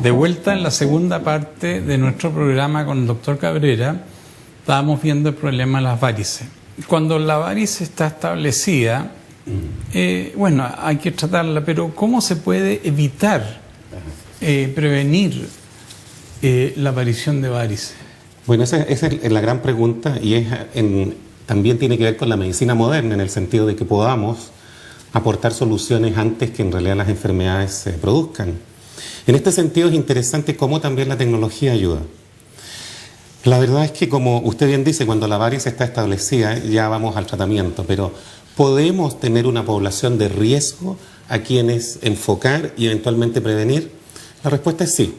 De vuelta en la segunda parte de nuestro programa con el doctor Cabrera, estábamos viendo el problema de las varices. Cuando la varice está establecida, bueno, hay que tratarla, pero ¿cómo se puede evitar, prevenir la aparición de varices? Bueno, esa es la gran pregunta y también tiene que ver con la medicina moderna, en el sentido de que podamos aportar soluciones antes que en realidad las enfermedades se produzcan. En este sentido es interesante cómo también la tecnología ayuda. La verdad es que, como usted bien dice, cuando la varice está establecida, ya vamos al tratamiento, pero ¿podemos tener una población de riesgo a quienes enfocar y eventualmente prevenir? La respuesta es sí.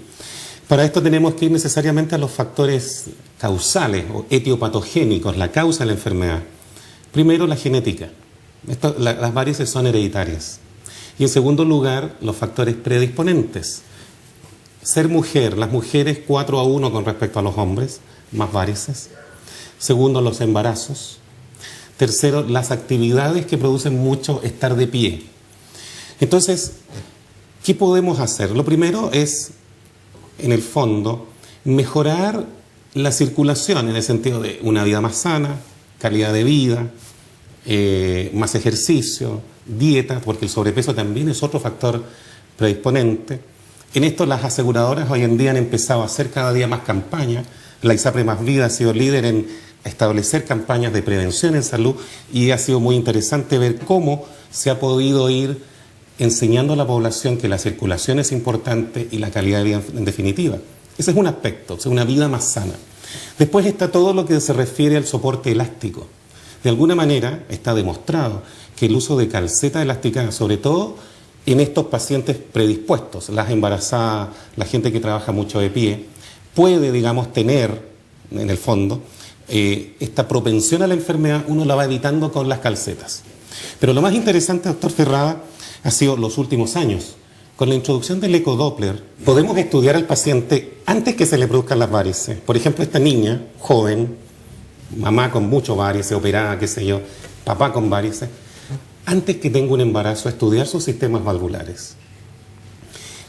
Para esto tenemos que ir necesariamente a los factores causales o etiopatogénicos, la causa de la enfermedad. Primero, la genética. Las varices son hereditarias. Y en segundo lugar, los factores predisponentes. Ser mujer, las mujeres 4-1 con respecto a los hombres, más varices. Segundo, los embarazos. Tercero, las actividades que producen mucho estar de pie. Entonces, ¿qué podemos hacer? Lo primero es, en el fondo, mejorar la circulación en el sentido de una vida más sana, calidad de vida, más ejercicio, dieta, porque el sobrepeso también es otro factor predisponente. En esto las aseguradoras hoy en día han empezado a hacer cada día más campañas. La ISAPRE Más Vida ha sido líder en establecer campañas de prevención en salud y ha sido muy interesante ver cómo se ha podido ir enseñando a la población que la circulación es importante y la calidad de vida en definitiva. Ese es un aspecto, o sea, una vida más sana. Después está todo lo que se refiere al soporte elástico. De alguna manera está demostrado que el uso de calceta elástica, sobre todo en estos pacientes predispuestos, las embarazadas, la gente que trabaja mucho de pie, puede, digamos, tener, en el fondo, esta propensión a la enfermedad, uno la va evitando con las calcetas. Pero lo más interesante, doctor Ferrada, ha sido los últimos años. Con la introducción del ecodoppler, podemos estudiar al paciente antes que se le produzcan las varices. Por ejemplo, esta niña, joven, mamá con mucho varices, operada, qué sé yo, papá con varices, antes que tenga un embarazo, estudiar sus sistemas valvulares.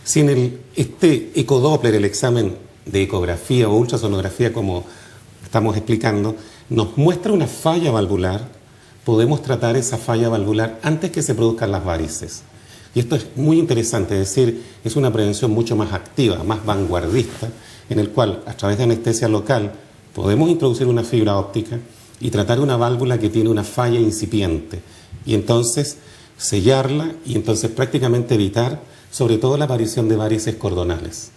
Si en este ecodoppler, el examen de ecografía o ultrasonografía, como estamos explicando, nos muestra una falla valvular, podemos tratar esa falla valvular antes que se produzcan las varices. Y esto es muy interesante, es decir, es una prevención mucho más activa, más vanguardista, en el cual, a través de anestesia local, podemos introducir una fibra óptica y tratar una válvula que tiene una falla incipiente. Y entonces sellarla y entonces prácticamente evitar sobre todo la aparición de varices cordonales.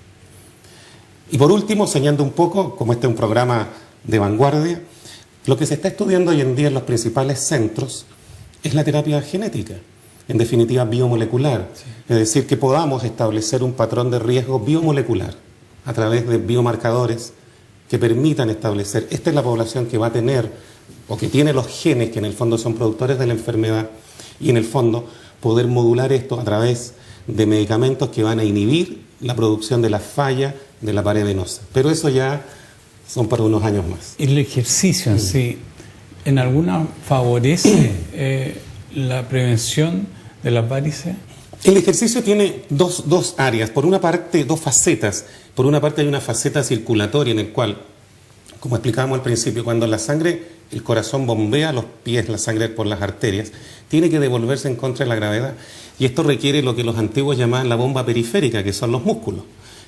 Y por último, señalando un poco, como este es un programa de vanguardia, lo que se está estudiando hoy en día en los principales centros es la terapia genética, en definitiva biomolecular, es decir, que podamos establecer un patrón de riesgo biomolecular a través de biomarcadores que permitan establecer, esta es la población que va a tener o que tiene los genes que en el fondo son productores de la enfermedad y en el fondo poder modular esto a través de medicamentos que van a inhibir la producción de la falla de la pared venosa. Pero eso ya son para unos años más. El ejercicio en sí, ¿en alguna favorece la prevención de las varices? El ejercicio tiene dos áreas, por una parte dos facetas. Por una parte hay una faceta circulatoria en el cual, como explicábamos al principio, cuando la sangre, el corazón bombea a los pies la sangre por las arterias, tiene que devolverse en contra de la gravedad. Y esto requiere lo que los antiguos llamaban la bomba periférica, que son los músculos,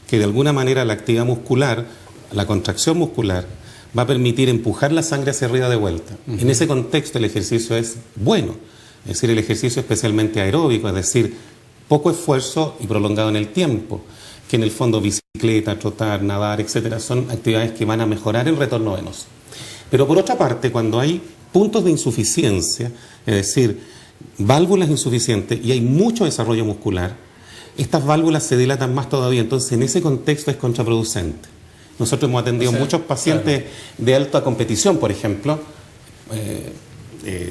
que de alguna manera la actividad muscular, la contracción muscular, va a permitir empujar la sangre hacia arriba de vuelta. En ese contexto el ejercicio es bueno, es decir, el ejercicio especialmente aeróbico, es decir, poco esfuerzo y prolongado en el tiempo, que en el fondo bicicleta, trotar, nadar, etcétera, son actividades que van a mejorar el retorno venoso. Pero por otra parte, cuando hay puntos de insuficiencia, es decir, válvulas insuficientes y hay mucho desarrollo muscular, estas válvulas se dilatan más todavía, entonces en ese contexto es contraproducente. Nosotros hemos atendido muchos pacientes de alta competición, por ejemplo,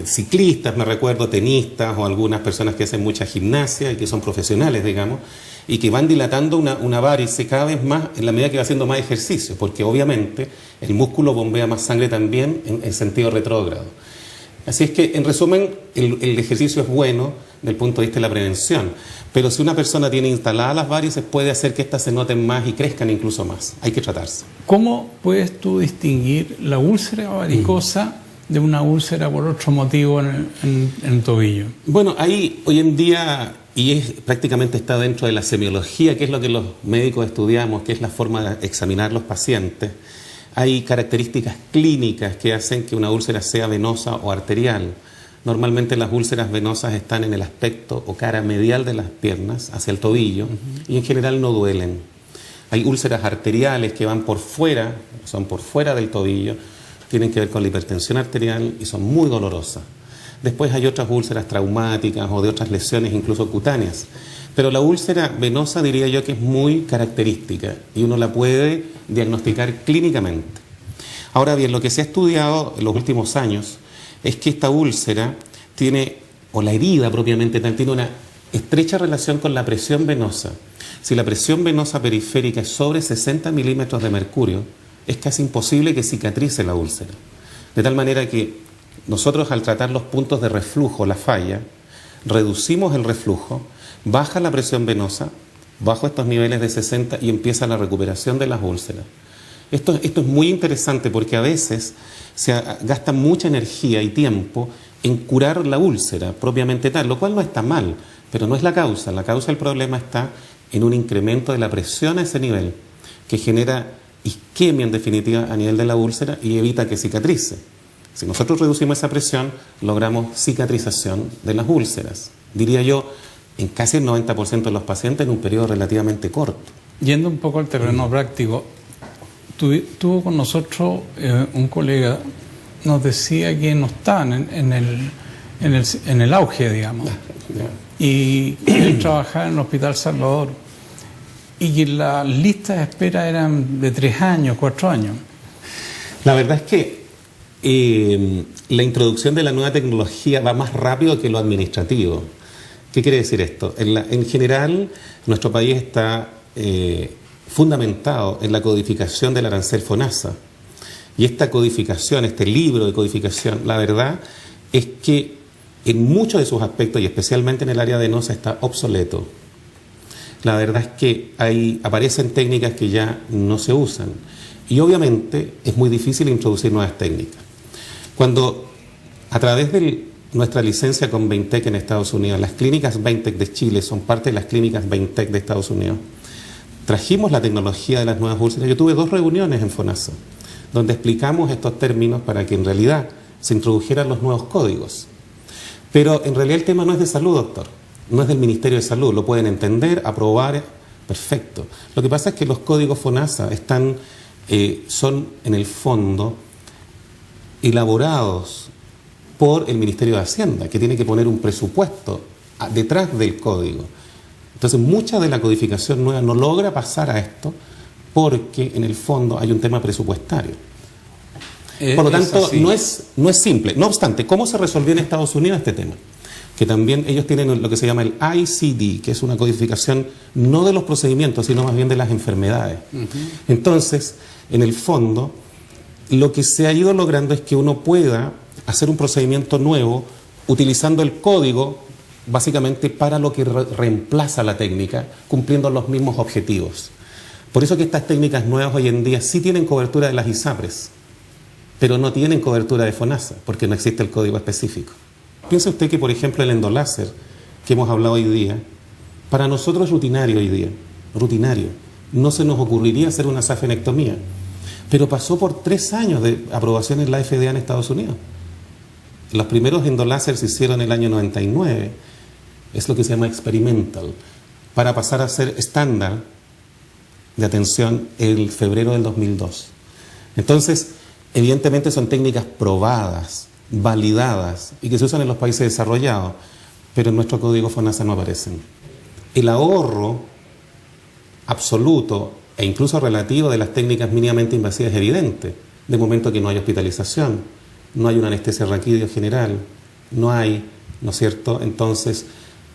ciclistas, me recuerdo, tenistas o algunas personas que hacen mucha gimnasia y que son profesionales, digamos, y que van dilatando una varice cada vez más en la medida que va haciendo más ejercicio, porque obviamente el músculo bombea más sangre también en sentido retrógrado. Así es que, en resumen, el ejercicio es bueno desde el punto de vista de la prevención. Pero si una persona tiene instaladas las varices, puede hacer que éstas se noten más y crezcan incluso más. Hay que tratarse. ¿Cómo puedes tú distinguir la úlcera varicosa de una úlcera por otro motivo en el tobillo? Bueno, ahí hoy en día, prácticamente está dentro de la semiología, que es lo que los médicos estudiamos, que es la forma de examinar los pacientes. Hay características clínicas que hacen que una úlcera sea venosa o arterial. Normalmente las úlceras venosas están en el aspecto o cara medial de las piernas, hacia el tobillo, y en general no duelen. Hay úlceras arteriales que van por fuera, son por fuera del tobillo, tienen que ver con la hipertensión arterial y son muy dolorosas. Después hay otras úlceras traumáticas o de otras lesiones, incluso cutáneas. Pero la úlcera venosa diría yo que es muy característica y uno la puede diagnosticar clínicamente. Ahora bien, lo que se ha estudiado en los últimos años es que esta úlcera tiene, o la herida propiamente tal, tiene una estrecha relación con la presión venosa. Si la presión venosa periférica es sobre 60 milímetros de mercurio, es casi imposible que cicatrice la úlcera. De tal manera que nosotros, al tratar los puntos de reflujo, la falla, reducimos el reflujo, baja la presión venosa, bajo estos niveles de 60 y empieza la recuperación de las úlceras. Esto es muy interesante porque a veces se gasta mucha energía y tiempo en curar la úlcera propiamente tal, lo cual no está mal, pero no es la causa. La causa del problema está en un incremento de la presión a ese nivel, que genera isquemia en definitiva a nivel de la úlcera y evita que cicatrice. Si nosotros reducimos esa presión, logramos cicatrización de las úlceras. Diría yo, en casi el 90% de los pacientes en un periodo relativamente corto. Yendo un poco al terreno práctico, tuvo con nosotros un colega, nos decía que no estaban en el auge, digamos, y él trabajaba en el Hospital Salvador, y que las listas de espera eran de 3 años, 4 años. La verdad es que la introducción de la nueva tecnología va más rápido que lo administrativo. ¿Qué quiere decir esto? En general, nuestro país está fundamentado en la codificación del arancel FONASA. Y esta codificación, este libro de codificación, la verdad es que en muchos de sus aspectos, y especialmente en el área venosa, está obsoleto. La verdad es que aparecen técnicas que ya no se usan. Y obviamente es muy difícil introducir nuevas técnicas. Cuando a través de nuestra licencia con Beintec en Estados Unidos, las clínicas Beintec de Chile son parte de las clínicas Beintec de Estados Unidos, trajimos la tecnología de las nuevas úlceras. Yo tuve 2 reuniones en FONASA, donde explicamos estos términos para que en realidad se introdujeran los nuevos códigos. Pero en realidad el tema no es de salud, doctor, no es del Ministerio de Salud, lo pueden entender, aprobar, perfecto. Lo que pasa es que los códigos FONASA son en el fondo elaborados por el Ministerio de Hacienda, que tiene que poner un presupuesto detrás del código. Entonces, mucha de la codificación nueva no logra pasar a esto porque, en el fondo, hay un tema presupuestario. Por lo tanto, no es simple. No obstante, ¿cómo se resolvió en Estados Unidos este tema? Que también ellos tienen lo que se llama el ICD, que es una codificación no de los procedimientos, sino más bien de las enfermedades. Entonces, en el fondo, lo que se ha ido logrando es que uno pueda hacer un procedimiento nuevo utilizando el código básicamente para lo que reemplaza la técnica, cumpliendo los mismos objetivos. Por eso que estas técnicas nuevas hoy en día sí tienen cobertura de las ISAPRES, pero no tienen cobertura de FONASA, porque no existe el código específico. Piense usted que, por ejemplo, el endoláser, que hemos hablado hoy día, para nosotros es rutinario hoy día, rutinario. No se nos ocurriría hacer una safenectomía, pero pasó por 3 años de aprobación en la FDA en Estados Unidos. Los primeros endoláser se hicieron en el año 99, es lo que se llama experimental, para pasar a ser estándar de atención en febrero del 2002. Entonces, evidentemente son técnicas probadas, validadas y que se usan en los países desarrollados, pero en nuestro código FONASA no aparecen. El ahorro absoluto e incluso relativo de las técnicas mínimamente invasivas es evidente, de momento que no hay hospitalización, no hay una anestesia raquídeo general, no hay, ¿no es cierto? Entonces,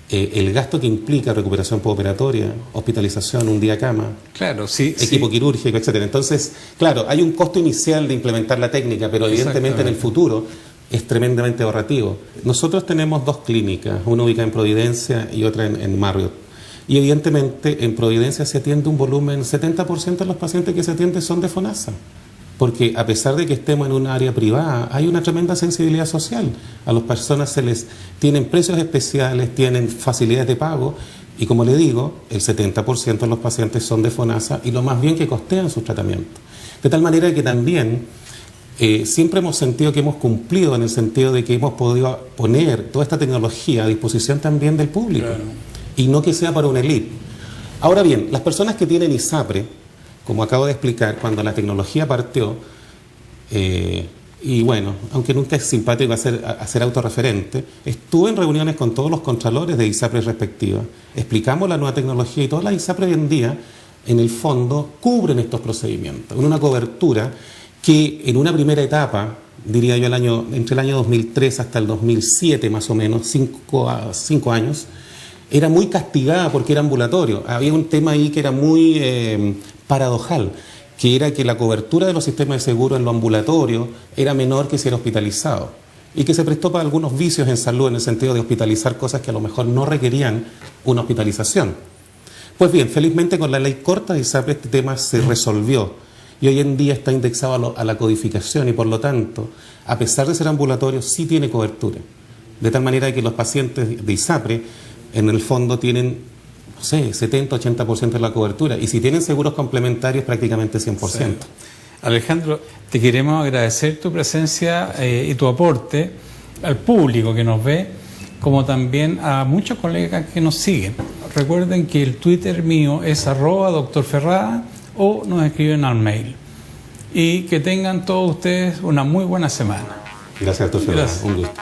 el gasto que implica recuperación postoperatoria, hospitalización, un día cama, claro, sí, equipo quirúrgico, etcétera. Entonces, claro, hay un costo inicial de implementar la técnica, pero evidentemente en el futuro, es tremendamente ahorrativo. Nosotros tenemos 2 clínicas, una ubicada en Providencia y otra en Marriott. Y evidentemente en Providencia se atiende un volumen, 70% de los pacientes que se atienden son de FONASA. Porque a pesar de que estemos en un área privada, hay una tremenda sensibilidad social. A las personas se les tienen precios especiales, tienen facilidades de pago, y como le digo, el 70% de los pacientes son de FONASA y lo más bien que costean sus tratamientos. De tal manera que también siempre hemos sentido que hemos cumplido en el sentido de que hemos podido poner toda esta tecnología a disposición también del público. Claro. Y no que sea para una élite. Ahora bien, las personas que tienen ISAPRE, como acabo de explicar, cuando la tecnología partió, y bueno, aunque nunca es simpático hacer autorreferente, estuve en reuniones con todos los contralores de ISAPRE respectivas, explicamos la nueva tecnología y todas las ISAPRE hoy en día, en el fondo, cubren estos procedimientos, en una cobertura que en una primera etapa, diría yo entre el año 2003 hasta el 2007 más o menos, 5 años, era muy castigada porque era ambulatorio. Había un tema ahí que era muy paradojal, que era que la cobertura de los sistemas de seguro en lo ambulatorio era menor que si era hospitalizado, y que se prestó para algunos vicios en salud en el sentido de hospitalizar cosas que a lo mejor no requerían una hospitalización. Pues bien, felizmente con la ley corta de ISAPRE este tema se resolvió y hoy en día está indexado a la codificación y por lo tanto, a pesar de ser ambulatorio, sí tiene cobertura. De tal manera que los pacientes de ISAPRE en el fondo tienen, no sé, 70-80% de la cobertura. Y si tienen seguros complementarios, prácticamente 100%. Sí. Alejandro, te queremos agradecer tu presencia y tu aporte al público que nos ve, como también a muchos colegas que nos siguen. Recuerden que el Twitter mío es @doctorferrada o nos escriben al mail. Y que tengan todos ustedes una muy buena semana. Gracias, doctor Ferrada. Un gusto.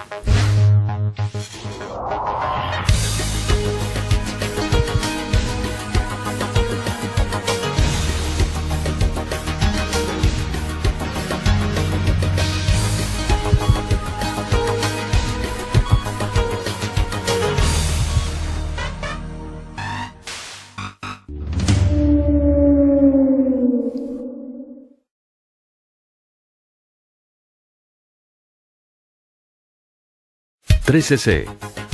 .3cc,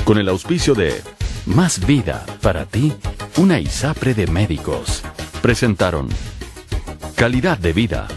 con el auspicio de Más Vida para ti, una ISAPRE de médicos. Presentaron Calidad de Vida.